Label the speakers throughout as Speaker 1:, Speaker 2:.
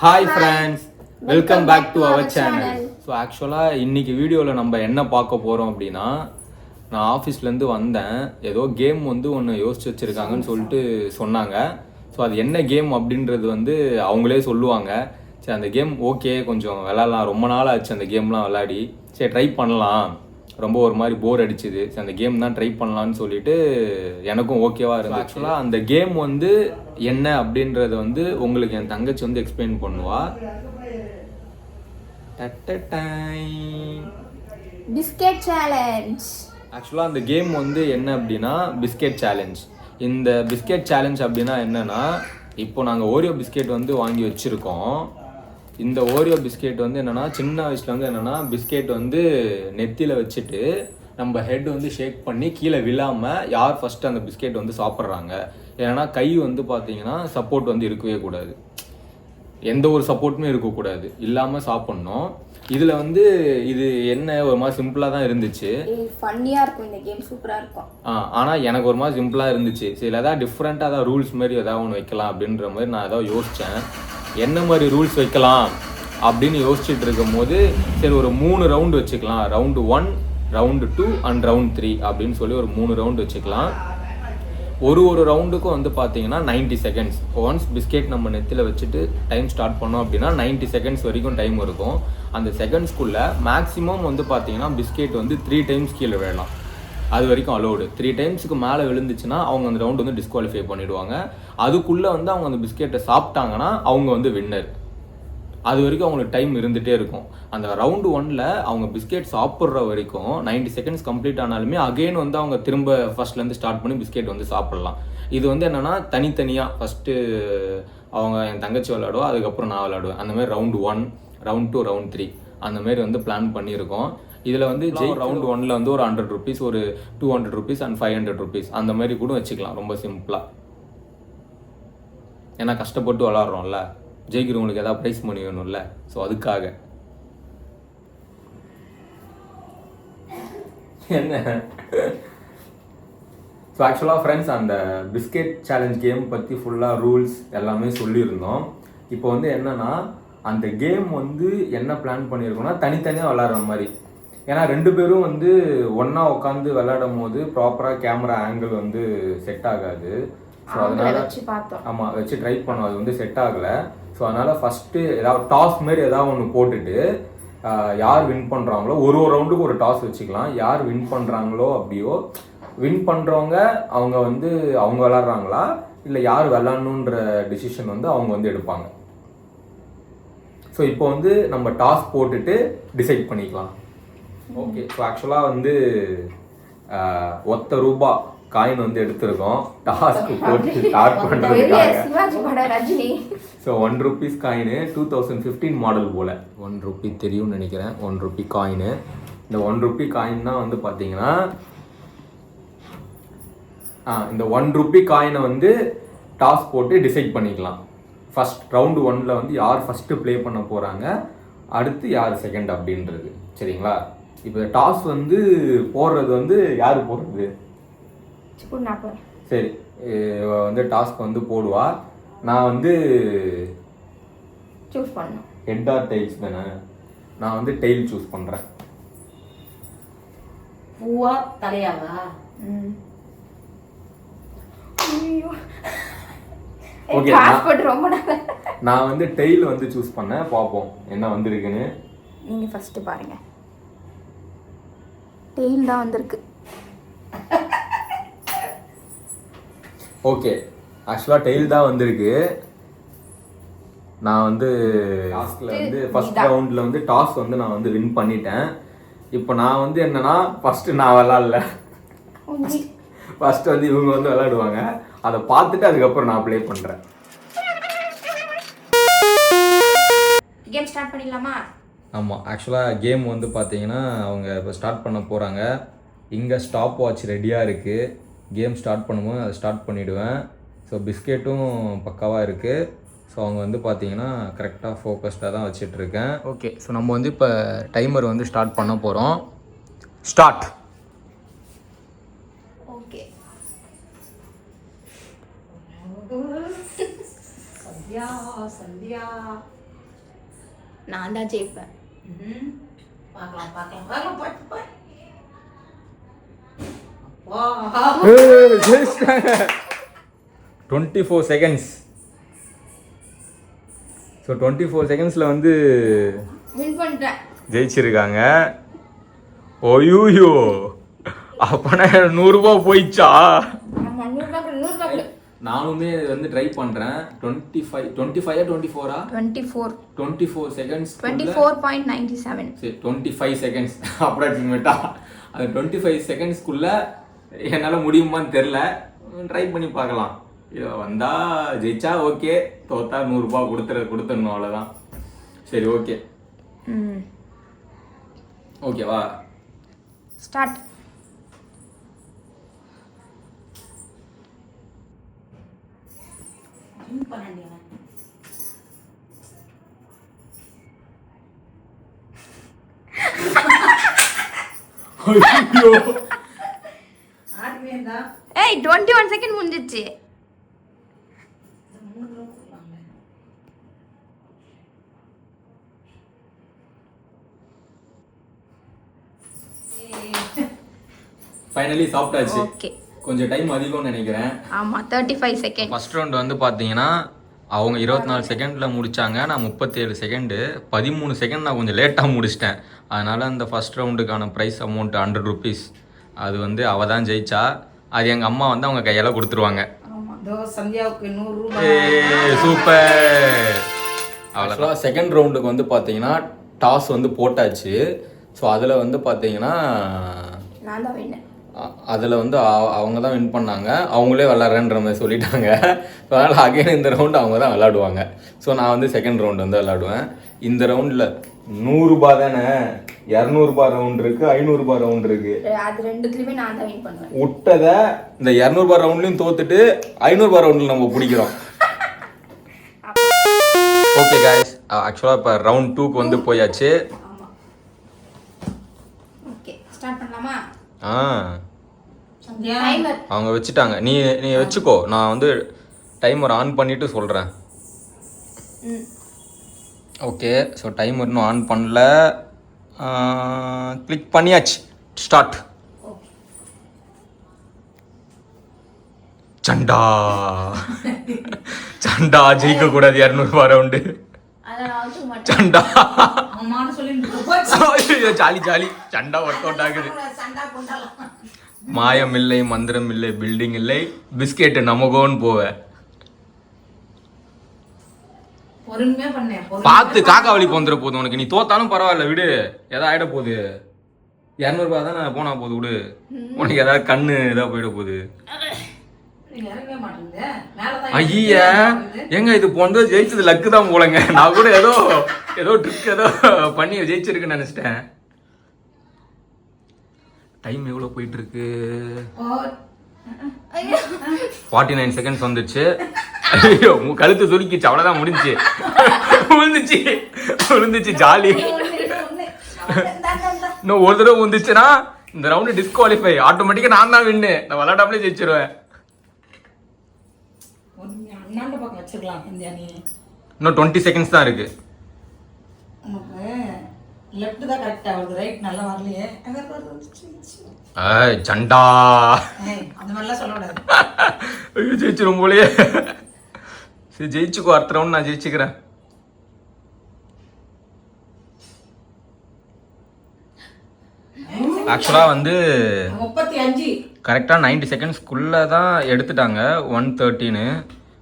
Speaker 1: Hi friends, welcome back to our channel. So ஆக்சுவலாக இன்னைக்கு வீடியோவில் நம்ம என்ன பார்க்க போகிறோம் அப்படின்னா, நான் ஆஃபீஸ்லேருந்து வந்தேன். ஏதோ கேம் வந்து ஒன்று யோசிச்சு வச்சுருக்காங்கன்னு சொல்லிட்டு சொன்னாங்க. ஸோ அது என்ன கேம் அப்படின்றது வந்து அவங்களே சொல்லுவாங்க. சரி, அந்த கேம் ஓகே, கொஞ்சம் விளாட்லாம், ரொம்ப நாள் ஆச்சு அந்த கேம்லாம் விளாடி, சரி ட்ரை பண்ணலாம், ரொம்ப ஒரு மாதிரி போர் அடிச்சுது, சரி அந்த கேம் தான் ட்ரை பண்ணலான்னு சொல்லிட்டு எனக்கும் ஓகேவா இருந்துச்சு. ஆக்சுவலாக அந்த கேம் வந்து என்ன அப்படின்றத வந்து உங்களுக்கு என் தங்கச்சி வந்து எக்ஸ்பிளைன் பண்ணுவா.
Speaker 2: Biscuit challenge.
Speaker 1: ஆக்சுவலாக அந்த கேம் வந்து என்ன அப்படின்னா பிஸ்கெட் சேலஞ்ச். இந்த பிஸ்கெட் சேலஞ்ச் அப்படின்னா என்னன்னா, இப்போ நாங்கள் ஓரியோ பிஸ்கெட் வந்து வாங்கி வச்சுருக்கோம். இந்த ஓரியோ பிஸ்கெட் வந்து என்னென்னா, சின்ன வயசில் வந்து என்னென்னா, பிஸ்கெட் வந்து நெத்தியில் வச்சுட்டு நம்ம ஹெட் வந்து ஷேக் பண்ணி கீழே விழாமல் யார் ஃபஸ்ட்டு அந்த பிஸ்கெட் வந்து சாப்பிட்றாங்க. ஏன்னா கை வந்து பார்த்தீங்கன்னா சப்போர்ட் வந்து இருக்கவே கூடாது, எந்த ஒரு சப்போர்ட்டுமே இருக்கக்கூடாது, இல்லாமல் சாப்பிட்ணும். இதில் வந்து இது என்ன ஒரு மாதிரி சிம்பிளாக தான் இருந்துச்சு.
Speaker 2: ஃபன்னியாக இருக்கும் இந்த கேம், சூப்பராக இருக்கும்.
Speaker 1: ஆனால் எனக்கு ஒரு மாதிரி சிம்பிளாக இருந்துச்சு. சரி, ஏதாவது டிஃப்ரெண்ட்டாக ஏதாவது ரூல்ஸ் மாதிரி ஏதாவது ஒன்று வைக்கலாம் அப்படின்ற மாதிரி நான் ஏதாவது யோசித்தேன். என்ன மாதிரி ரூல்ஸ் வைக்கலாம் அப்படின்னு யோசிச்சுட்டு இருக்கும் போது, சரி ஒரு 3 ரவுண்டு வச்சுக்கலாம், ரவுண்டு 1, ரவுண்டு 2 அண்ட் ரவுண்ட் 3 அப்படின்னு சொல்லி ஒரு 3 ரவுண்டு வச்சுக்கலாம். ஒரு ரவுண்டுக்கும் வந்து பார்த்தீங்கன்னா 90 செகண்ட்ஸ். ஒன்ஸ் பிஸ்கெட் நம்ம நெத்தியில் வச்சுட்டு டைம் ஸ்டார்ட் பண்ணோம் அப்படின்னா 90 செகண்ட்ஸ் வரைக்கும் டைம் இருக்கும். அந்த செகண்ட்ஸ்குள்ளே மேக்ஸிமம் வந்து பார்த்தீங்கன்னா பிஸ்கெட் வந்து 3 டைம்ஸ் கீழே விழலாம், அது வரைக்கும் அலோடு. 3 டைம்ஸுக்கு மேலே விழுந்துச்சுன்னா அவங்க அந்த ரவுண்டு வந்து டிஸ்குவாலிஃபை பண்ணிவிடுவாங்க. அதுக்குள்ளே வந்து அவங்க அந்த பிஸ்கெட்டை சாப்பிட்டாங்கன்னா அவங்க வந்து வின்னர். அது வரைக்கும் அவங்களுக்கு டைம் இருந்துகிட்டே இருக்கும். அந்த ரவுண்டு 1ல் அவங்க பிஸ்கெட் சாப்பிட்ற வரைக்கும் 90 செகண்ட்ஸ் கம்ப்ளீட் ஆனாலுமே அகெயின் வந்து அவங்க திரும்ப ஃபர்ஸ்ட்லேருந்து ஸ்டார்ட் பண்ணி பிஸ்கெட் வந்து சாப்பிட்லாம். இது வந்து என்னென்னா தனித்தனியாக ஃபஸ்ட்டு அவங்க என் தங்கச்சி விளையாடுவா, அதுக்கப்புறம் நான் விளையாடுவேன். அந்த மாதிரி ரவுண்டு 1, ரவுண்ட் 2, ரவுண்ட் 3 அந்த மாதிரி வந்து பிளான் பண்ணியிருக்கோம். இதில் வந்து ரவுண்டு 1ல் வந்து ஒரு 100 ருபீஸ், ஒரு 200 ருபீஸ் அண்ட் 500 ருபீஸ் அந்த மாதிரி கூட வச்சுக்கலாம், ரொம்ப சிம்பிளாக. ஏன்னா கஷ்டப்பட்டு விளாட்றோம்ல, ஜெயிக்கிறவங்களுக்கு ஏதாவது ப்ரைஸ் மணி வேணும்ல, ஸோ அதுக்காக. என்ன ஸோ ஆக்சுவலாக ஃப்ரெண்ட்ஸ், அந்த பிஸ்கெட் சேலஞ்ச் கேம் பற்றி ஃபுல்லாக ரூல்ஸ் எல்லாமே சொல்லியிருந்தோம். இப்போ வந்து என்னென்னா, அந்த கேம் வந்து என்ன பிளான் பண்ணியிருக்கோன்னா தனித்தனியாக விளாட்ற மாதிரி. ஏன்னா 2 பேரும் வந்து ஒன்றா உட்காந்து விளையாடும் போது ப்ராப்பராக கேமரா ஆங்கிள் வந்து செட் ஆகாது. ஸோ அதனால் ஆமாம் வச்சு ட்ரை பண்ணோம், அது வந்து செட் ஆகலை. ஸோ அதனால் ஃபஸ்ட்டு ஏதாவது டாஸ் மாரி ஏதாவது ஒன்று போட்டுட்டு யார் வின் பண்ணுறாங்களோ ஒரு ரவுண்டுக்கு ஒரு டாஸ் வச்சுக்கலாம். யார் வின் பண்ணுறாங்களோ அப்படியோ வின் பண்ணுறவங்க அவங்க வந்து அவங்க விளாட்றாங்களா இல்லை யார் விளாட்ணுன்ற டிசிஷன் வந்து அவங்க வந்து எடுப்பாங்க. ஸோ இப்போ வந்து நம்ம டாஸ் போட்டுட்டு டிசைட் பண்ணிக்கலாம். ஓகே, ஸோ ஆக்சுவலாக வந்து ₹1 காயின் வந்து எடுத்திருக்கோம் டாஸ்க்கு போட்டு ஸ்டார்ட் பண்ணுறதுக்காக. ஸோ ₹1 காயின் 2015 மாடல் போல். ₹1 தெரியும்னு நினைக்கிறேன். ₹1 காயின். இந்த ₹1 காயின் தான் வந்து பார்த்தீங்கன்னா, இந்த ₹1 காயினை வந்து டாஸ் போட்டு டிசைட் பண்ணிக்கலாம். ஃபஸ்ட் ரவுண்டு 1ல் வந்து யார் ஃபஸ்ட்டு ப்ளே பண்ண போகிறாங்க, அடுத்து யார் செகண்ட் அப்படின்றது. சரிங்களா? இப்போ டாஸ் வந்து போடுறது வந்து யார் போடுறது? சரி, வந்து டாஸ்க் வந்து போடுவா. நான் வந்து
Speaker 2: சூஸ் பண்ணேன்.
Speaker 1: ஹெட் ஆர் டெய்ல்ஸ் தானே, நான் வந்து டெய்ல் சூஸ் பண்ணுறேன்.
Speaker 3: பூவா தலையாவா?
Speaker 1: ஓகே, நான் வந்து டெய்ல் வந்து சூஸ் பண்ணேன். பார்ப்போம் என்ன வந்திருக்குன்னு.
Speaker 2: நீங்கள் ஃபஸ்ட்டு பாருங்க. டெய்ல் தான் வந்திருக்கு.
Speaker 1: ஓகே, ஆக்சுவலாக டெய்ல் தான் வந்திருக்கு. நான் வந்து டாஸ்கில் வந்து ஃபர்ஸ்ட் ரவுண்டில் வந்து டாஸ் வந்து நான் வந்து வின் பண்ணிட்டேன். இப்போ நான் வந்து என்னன்னா, ஃபஸ்ட்டு நான் விளாட்ல, ஃபஸ்ட்டு வந்து இவங்க வந்து விளையாடுவாங்க. அதை பார்த்துட்டு அதுக்கப்புறம் நான் ப்ளே பண்ணுறேன்.
Speaker 2: கேம் ஸ்டார்ட் பண்ணிடலாமா?
Speaker 1: ஆமாம், ஆக்சுவலாக கேம் வந்து பார்த்தீங்கன்னா அவங்க இப்போ ஸ்டார்ட் பண்ண போகிறாங்க. இங்கே ஸ்டாப் வாட்ச் ரெடியாக இருக்குது. கேம் ஸ்டார்ட் பண்ணும்போது அதை ஸ்டார்ட் பண்ணிவிடுவேன். ஸோ பிஸ்கெட்டும் பக்காவாக இருக்குது. ஸோ அவங்க வந்து பார்த்தீங்கன்னா கரெக்டாக ஃபோக்கஸ்டாக தான் வச்சிட்ருக்கேன். ஓகே, ஸோ நம்ம வந்து இப்போ டைமர் வந்து ஸ்டார்ட் பண்ண போகிறோம். ஸ்டார்ட்.
Speaker 2: ஓகே,
Speaker 3: சந்தியா சந்தியா
Speaker 2: நான் தான் ஜெயிப்பேன்.
Speaker 3: பார்க்கலாம் பார்க்கலாம் பார்க்கலாம் போய்
Speaker 1: 24 செகண்ட்ஸ். ஸோ 24 செகண்ட்ஸில் வந்து
Speaker 2: வின் பண்ணிட்டேன்.
Speaker 1: ஜெயிச்சிருக்காங்க. ஓய்யூயோ, அப்பனா 100 ரூபா போயிடுச்சா?
Speaker 2: ஆமா 100 ரூபாய் கொடு.
Speaker 1: நானுமே வந்து ட்ரை பண்ணுறேன். 24 செகண்ட்ஸ்
Speaker 2: 24.97.
Speaker 1: சரி 25 செகண்ட்ஸ் அப்ராக்சிமேட்டா. அது 25 செகண்ட்ஸ்க்குள்ளே என்னால் முடியுமான்னு தெரில. ட்ரை பண்ணி பார்க்கலாம். இது வந்தால் ஜெயிச்சா ஓகே, தோத்தா 100 ரூபா கொடுத்துடணும், அவ்வளோதான். சரி ஓகே ஓகேவா?
Speaker 2: ஸ்டார்ட்.
Speaker 1: ஐயோ
Speaker 2: ஏய் 21 செகண்ட் முடிஞ்சிச்சு.
Speaker 1: ஃபைனலி சாப்பிட்டாச்சு.
Speaker 2: ஓகே,
Speaker 1: கொஞ்சம் டைம் அதிகம்னு நினைக்கிறேன்.
Speaker 2: ஆமா 35 செகண்ட்.
Speaker 1: ஃபர்ஸ்ட் ரவுண்ட் வந்து பார்த்தீங்கன்னா அவங்க 24 செகண்டில் முடித்தாங்க. நான் 37 செகண்டு, 13 செகண்ட் நான் கொஞ்சம் லேட்டாக முடிச்சிட்டேன். அதனால் அந்த ஃபர்ஸ்ட் ரவுண்டுக்கான ப்ரைஸ் அமௌண்ட் 100 ருபீஸ் அது வந்து அவள் தான் ஜெயிச்சா. அது எங்கள் அம்மா வந்து அவங்க கையால் கொடுத்துருவாங்க.
Speaker 3: சந்தியாவுக்கு 100 ரூபாய்.
Speaker 1: சூப்பர். அவ்வளோ. செகண்ட் ரவுண்டுக்கு வந்து பார்த்தீங்கன்னா டாஸ் வந்து போட்டாச்சு. ஸோ அதில் வந்து பார்த்தீங்கன்னா
Speaker 2: நான் தான் வின்.
Speaker 1: அதில் வந்து அவங்க தான் வின் பண்ணாங்க. அவங்களே விளாட்றேன்ற மாதிரி சொல்லிட்டாங்க. ஸோ அதனால் அகைன் இந்த ரவுண்டு அவங்க தான் விளாடுவாங்க. ஸோ நான் வந்து செகண்ட் ரவுண்டு வந்து விளாடுவேன். இந்த ரவுண்டில் 100 ரூபாய் தானே, 200 ரூபாய் ரவுண்ட் இருக்குது, 500 ரூபாய் ரவுண்ட் இருக்குது.
Speaker 2: அது ரெண்டுத்துலையுமே நான் தான் வின் பண்ணுவேன்.
Speaker 1: விட்டதை இந்த 200 ரூபாய் ரவுண்ட்லையும் தோத்துட்டு 500 ரூபாய் ரவுண்டில் நம்ம பிடிக்கிறோம். ஓகே காய்ஸ், ஆக்சுவலாக இப்போ ரவுண்ட் 2க்கு வந்து போயாச்சு.
Speaker 2: ஓகே ஸ்டார்ட் பண்ணலாமா?
Speaker 1: அவங்க வச்சுட்டாங்க. நீ வச்சுக்கோ, நான் வந்து டைமர் ஆன் பண்ணிட்டு சொல்கிறேன். ஓகே, ஸோ டைமர் இன்னும் ஆன் பண்ணல. கிளிக் பண்ணியாச்சு. ஸ்டார்ட். சண்டா சண்டா ஜெயிக்க கூடாது 200 ரூபாய் ரவுண்டு. சண்டா ஜாலி ஜாலி. சண்டா ஒர்க் அவுட் ஆகுது. மாயம் இல்லை, மந்திரம் இல்லை, பில்டிங் இல்லை, பிஸ்கெட்டு நமகோன்னு போவேன். பார்த்து காக்கா வலி போந்துட போகுது உனக்கு. நீ தோத்தாலும் பரவாயில்ல, விடு. எதாவது ஆயிட போகுது. 200 ரூபாய் தானே போனா போகுது, விடு. உனக்கு ஏதாவது கண்ணு ஏதாவது போயிட போகுது. ஐயா எங்க இது போன்ற ஜெயிச்சது லக்கு தான் போலங்க. நான் கூட ஏதோ ட்ரிக் ஏதோ பண்ணி ஜெயிச்சிருக்குன்னு நினைச்சிட்டேன். டைம் எவ்வளோ போயிட்டு இருக்கு? 49 செகண்ட்ஸ் வந்துச்சு. ஐயோ கழுத்து சுருக்கிச்சு, அவ்வளோதான் முடிஞ்சு. விழுந்துச்சு ஜாலி. இன்னும் ஒரு தடவை வந்துச்சுன்னா இந்த ரவுண்டு டிஸ்குவாலிஃபை. ஆட்டோமேட்டிக்காக நான் தான் வின்னு. நான் விளையாடாமலே ஜெயிச்சிருவேன். இன்னும் 20 செகண்ட்ஸ் தான் இருக்கு.
Speaker 3: லெஃப்ட் தான் கரெக்ட்டா வருது, ரைட் நல்லா வரலையே.
Speaker 1: ஏய் சண்டா.
Speaker 3: அந்த மாதிரிலாம் சொல்லக்கூடாது.
Speaker 1: ஐயோ ஜெயிச்சிரும் போலயே. சரி ஜெயிச்சுக்கோ, அடுத்த ரவுண்ட் நான் ஜெயிச்சுக்கிறேன். ஆக்சுவலாக வந்து
Speaker 3: 35
Speaker 1: கரெக்டாக 90 செகண்ட்ஸ்க்குள்ளே தான் எடுத்துட்டாங்க. 1:13.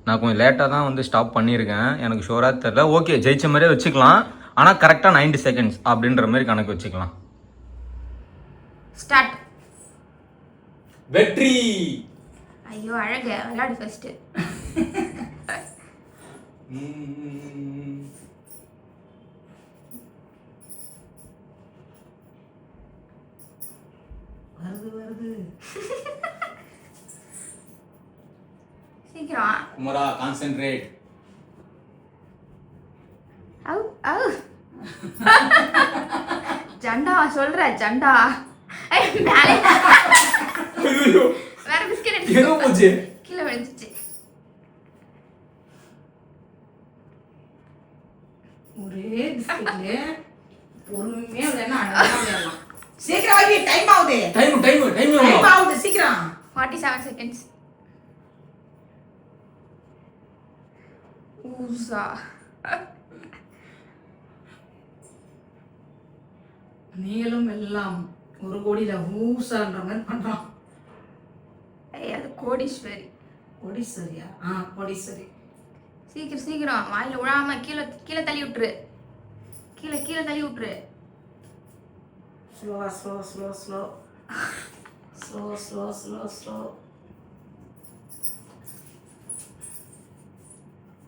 Speaker 1: நான் கொஞ்சம் லேட்டாக தான் வந்து ஸ்டாப் பண்ணியிருக்கேன். எனக்கு ஷோராக தெரில. ஓகே ஜெயிச்ச மாதிரியே வச்சுக்கலாம். ஆனால் கரெக்டாக 90 செகண்ட்ஸ் அப்படின்ற மாதிரி கணக்கு வச்சுக்கலாம்.
Speaker 2: ஸ்டார்ட்.
Speaker 1: வெற்றி.
Speaker 2: ஐயோ அழகு, விளையாடு ஃபர்ஸ்ட்.
Speaker 3: வருது
Speaker 2: சீக்கிரம்.
Speaker 1: குமரா கான்சென்ட்ரேட்.
Speaker 2: ஜண்டா சொல்ற ஜண்டா. மேலே வேற பிஸ்கட் எடுத்து கீழே விழுந்துச்சு.
Speaker 3: ஒரே பிஸ்கெட்ல பொறுமையா இல்லைன்னா அழகா விளையாடலாம். சீக்கிரம் வாங்கி, டைம் ஆகுது. டைம் ஆகுது, சீக்கிரம்.
Speaker 2: 47 seconds. ஊசா.
Speaker 3: நீங்களும் எல்லாம் 1 கோடியில ஊசான்ற மாதிரி பண்றான்.
Speaker 2: அது கோடீஸ்வரி.
Speaker 3: கோடீஸ்வரியா? கோடீஸ்வரி.
Speaker 2: சீக்கிரம் சீக்கிரம் வாயில விழாம கீழே கீழே தள்ளி விட்டுரு. கீழே கீழே தள்ளி விட்டுரு.
Speaker 3: Slow slow slow slow slow slow slow slow.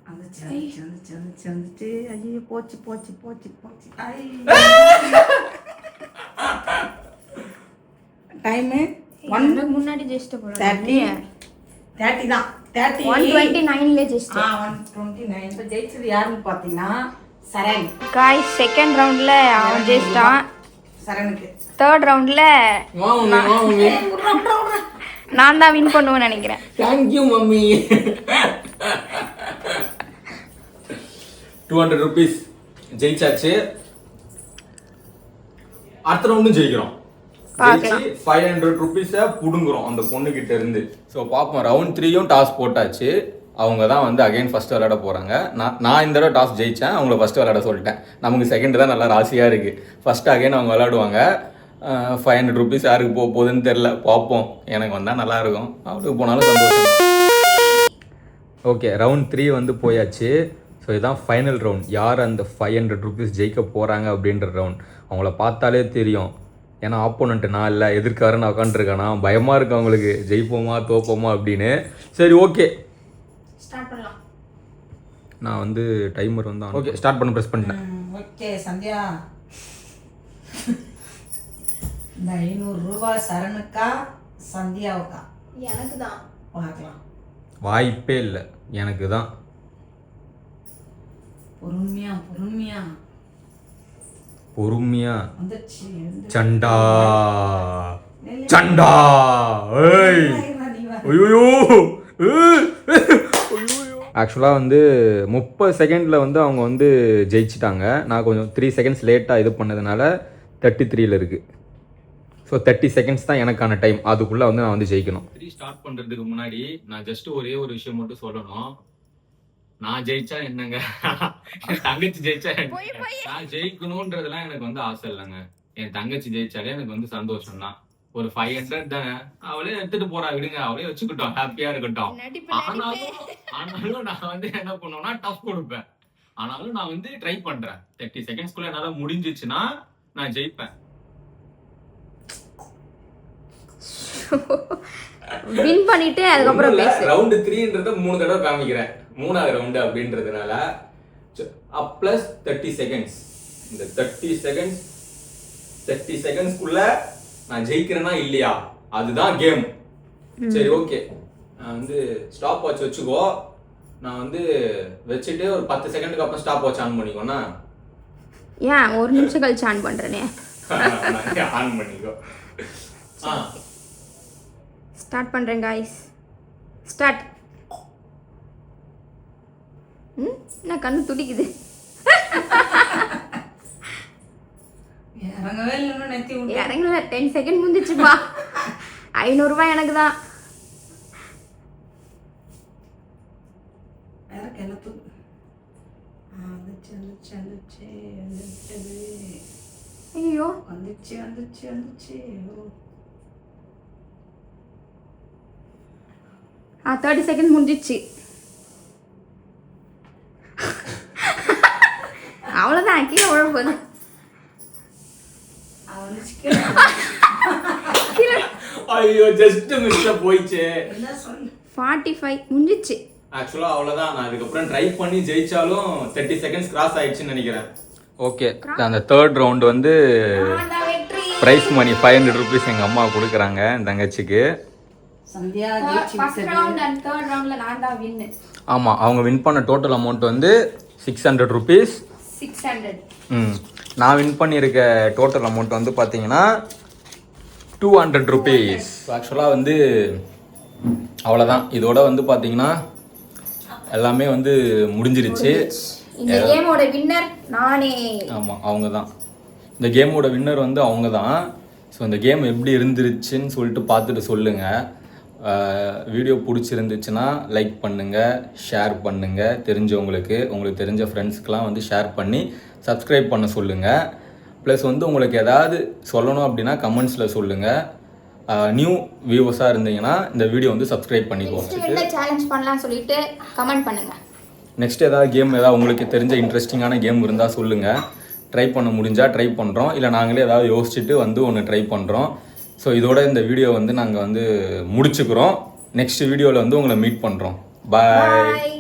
Speaker 3: வந்துச்சு. ஐயோ, போச்சு போச்சு போச்சு போச்சு. டைமு
Speaker 2: முன்னாடி ஜெஸ்ட்
Speaker 3: 30 தான்.
Speaker 2: 129ல ஜெஸ்ட்.
Speaker 3: 129. இப்போ ஜெயிச்சது யாருன்னு பார்த்தீங்கன்னா சரண்.
Speaker 2: காய்ஸ் செகண்ட் ரவுண்ட்ல அவன் ஜெயிச்சிட்டான்.
Speaker 3: சரணுக்கு
Speaker 2: தேர்ட் ரவுண்ட்ல நான் தான் வின் பண்ணுவேன்னு நினைக்கிறேன்.
Speaker 1: Thank you mummy. 200 rupees ஜெயிச்சாச்சு. அடுத்த ரவுண்டும் ஜெயிக்கிறோம். 500 rupees புடுங்குறோம் அந்த பொண்ணு கிட்ட இருந்து. ஸோ பார்ப்போம். ரவுண்ட் 3யும் டாஸ் போட்டாச்சு. அவங்க தான் வந்து அகைன் ஃபர்ஸ்ட் விளையாட போறாங்க. நான் இந்த தடவை டாஸ் ஜெயிச்சேன், அவங்கள ஃபர்ஸ்ட் விளையாட சொல்லிட்டேன். நமக்கு செகண்ட் தான் நல்லா ராசியா இருக்கு. ஃபர்ஸ்ட் அகைன் அவங்க விளையாடுவாங்க. 500 rupees யாருக்கு போக போகுதுன்னு தெரில, பார்ப்போம். எனக்கு வந்தால் நல்லா இருக்கும், அவருக்கு போனாலும் சந்தோஷம். ஓகே, ரவுண்ட் 3 வந்து போயாச்சு. ஸோ இதுதான் ஃபைனல் ரவுண்ட். யார் அந்த 500 rupees ஜெயிக்க போகிறாங்க அப்படின்ற ரவுண்ட். அவங்கள பார்த்தாலே தெரியும். ஏன்னா ஆப்போனண்ட்டு நான் இல்லை, எதிர்க்காரன் நான் உட்காந்துருக்கானா, பயமாக இருக்கு அவங்களுக்கு, ஜெயிப்போமா தோப்போமா அப்படின்னு. சரி, ஓகே
Speaker 2: ஸ்டார்ட் பண்ணலாம்.
Speaker 1: நான் வந்து டைமர் வந்து ஓகே ஸ்டார்ட் பண்ண ப்ரெஸ் பண்ணிட்டேன்.
Speaker 3: ஓகே சந்தியா, இந்த 500 ரூபாய் சரணுக்கா சந்தியாவுக்கா?
Speaker 2: எனக்கு தான்.
Speaker 3: பார்க்கலாம்.
Speaker 1: வாய்ப்பே இல்லை, எனக்கு தான்.
Speaker 3: பொறுமையா பொறுமையா
Speaker 1: பொறுமையா.
Speaker 3: வந்துச்சு.
Speaker 1: சண்டா சண்டா. ஏய் ஐயோ, ஆக்சுவலாக வந்து 30 செகண்டில் வந்து அவங்க வந்து ஜெயிச்சிட்டாங்க. நான் கொஞ்சம் 3 seconds லேட்டாக இது பண்ணதுனால 33ல் இருக்குது. ஸோ 30 seconds தான் எனக்கான டைம். அதுக்குள்ளே வந்து நான் வந்து ஜெயிக்கணும். 3 ஸ்டார்ட் பண்ணுறதுக்கு முன்னாடி நான் ஜஸ்ட் ஒரே ஒரு விஷயம் மட்டும் சொல்லணும். நான் ஜெயிச்சா என்னங்க, என் தங்கச்சி ஜெயிச்சா நான் ஜெயிக்கணும்ன்றதுலாம் எனக்கு வந்து ஆசை இல்லைங்க. என் தங்கச்சி ஜெயிச்சாலே எனக்கு வந்து சந்தோஷம் தான். ஒரு 500 தானே, அவளே எடுத்துட்டு போறா, விடுங்க, அவளே வச்சுக்கிட்டோம், ஹாப்பியா இருக்கட்டும். ஆனாலும் நான் வந்து என்ன பண்ணுவேன்னா டஃப் கொடுப்பேன். ஆனாலும் நான் வந்து ட்ரை பண்றேன். 30 secondsக்குள்ள என்னால முடிஞ்சிச்சுன்னா நான் ஜெயிப்பேன்.
Speaker 2: வின் பண்ணிட்டு அதுக்கப்புறம் பேசு.
Speaker 1: ரவுண்ட் 3ன்றத 3 தடவை காமிக்கிறேன், 3வது ரவுண்டு அப்படின்றதுனால. Plus 30 seconds. இந்த 30 செகண்ட்ஸ்க்குள்ள நான் ஜெயிக்கிறேனா இல்லையா, அதுதான் கேம். சரி, ஓகே. நான் வந்து ஸ்டாப் வாட்ச் வச்சுக்கோ. நான் வந்து வச்சுட்டு ஒரு 10 செகண்டுக்கு அப்புறம் ஸ்டாப் வாட்ச் ஆன் பண்ணிக்கோண்ணா.
Speaker 2: ஏன் 1 நிமிஷம் கழிச்சு ஆன் பண்றேனே.
Speaker 1: ஆன் பண்ணிக்கோ.
Speaker 2: ஸ்டார்ட் பண்றேன் गाइस. ஸ்டார்ட். நான் கண்ணு துடிக்குது.
Speaker 3: இறங்கவே இல்லைன்னு நெத்தி விட்டு
Speaker 2: இறங்கல. 10 செகண்ட் முடிஞ்சிச்சுப்பா. 500 ரூபாய் எனக்கு தான்.
Speaker 3: இறக்க எல்லாத்து வந்துச்சு வந்துச்சு வந்துச்சு வந்துச்சு.
Speaker 2: ஐயோ,
Speaker 3: வந்துச்சு வந்துச்சு வந்துச்சு.
Speaker 2: 30 செகண்ட் முடிஞ்சிச்சு. அவ்வளோதான், கீழே விழ போகுது.
Speaker 1: ஐயோ, ஜஸ்ட் மிஸ் போயிடுச்சு.
Speaker 2: 45 முடிஞ்சிச்சு.
Speaker 1: ஆக்சுவலா அவ்வளவுதான். நான் அதுக்கப்புறம் ட்ரை பண்ணி ஜெயிச்சாலும் 30 செகண்ட்ஸ் கிராஸ் ஆயிடுச்சுன்னு நினைக்கிறேன். ஓகே, அந்த தேர்ட் ரவுண்ட் வந்து பிரைஸ் மணி 500 rupees எங்க அம்மா கொடுக்குறாங்க என் தங்கச்சிக்கு.
Speaker 3: Sandhya
Speaker 2: first round and third ரவுண்ட்ல நான் தான் வின்.
Speaker 1: ஆமா, அவங்க வின் பண்ண டோட்டல் அமௌண்ட் வந்து 600 rupees.
Speaker 2: 600.
Speaker 1: நான் வின் பண்ணியிருக்க டோட்டல் அமௌண்ட் வந்து பார்த்தீங்கன்னா 200 rupees. ஆக்சுவலாக வந்து அவ்வளோதான். இதோட வந்து பார்த்தீங்கன்னா எல்லாமே வந்து முடிஞ்சிருச்சு.
Speaker 2: இந்த கேமோட வின்னர் நானே.
Speaker 1: ஆமாம், அவங்க தான் இந்த கேமோட வின்னர் வந்து அவங்க தான். ஸோ இந்த கேம் எப்படி இருந்துருச்சுன்னு சொல்லிட்டு பார்த்துட்டு சொல்லுங்கள். வீடியோ பிடிச்சிருந்துச்சுன்னா லைக் பண்ணுங்கள், ஷேர் பண்ணுங்கள், உங்களுக்கு தெரிஞ்ச ஃப்ரெண்ட்ஸ்க்கெலாம் வந்து ஷேர் பண்ணி சப்ஸ்கிரைப் பண்ண சொல்லுங்கள். ப்ளஸ் வந்து உங்களுக்கு ஏதாவது சொல்லணும் அப்படின்னா கமெண்ட்ஸில் சொல்லுங்கள். நியூ வியூவர்ஸாக இருந்தீங்கன்னா இந்த வீடியோ வந்து சப்ஸ்கிரைப் பண்ணிக்கோங்க.
Speaker 2: என்ன சேலஞ்ச் பண்ணலாம்னு சொல்லிட்டு கமெண்ட் பண்ணுங்கள்.
Speaker 1: நெக்ஸ்ட் ஏதாவது கேம் உங்களுக்கு தெரிஞ்ச இன்ட்ரெஸ்டிங்கான கேம் இருந்தால் சொல்லுங்கள். ட்ரை பண்ண முடிஞ்சால் ட்ரை பண்ணுறோம், இல்லை நாங்களே ஏதாவது யோசிச்சுட்டு வந்து ஒன்று ட்ரை பண்ணுறோம். ஸோ இதோட இந்த வீடியோ வந்து நாங்கள் வந்து முடிச்சுக்கிறோம். நெக்ஸ்ட் வீடியோவில் வந்து உங்களை மீட் பண்ணுறோம். பாய்.